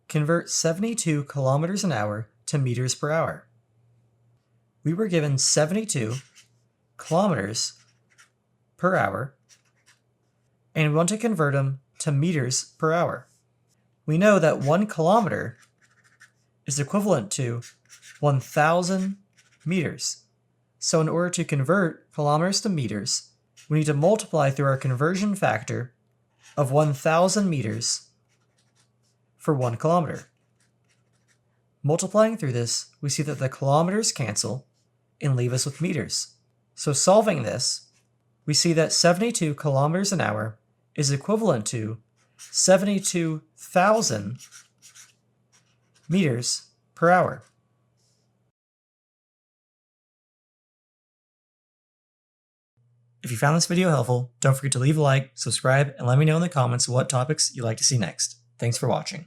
Convert 72 kilometers an hour to meters per hour. We were given 72 kilometers per hour, and we want to convert them to meters per hour. We know that 1 kilometer is equivalent to 1,000 meters. So in order to convert kilometers to meters, we need to multiply through our conversion factor of 1,000 meters for 1 kilometer. Multiplying through this, we see that the kilometers cancel and leave us with meters. So solving this, we see that 72 kilometers an hour is equivalent to 72,000 meters per hour. If you found this video helpful, don't forget to leave a like, subscribe, and let me know in the comments what topics you'd like to see next. Thanks for watching.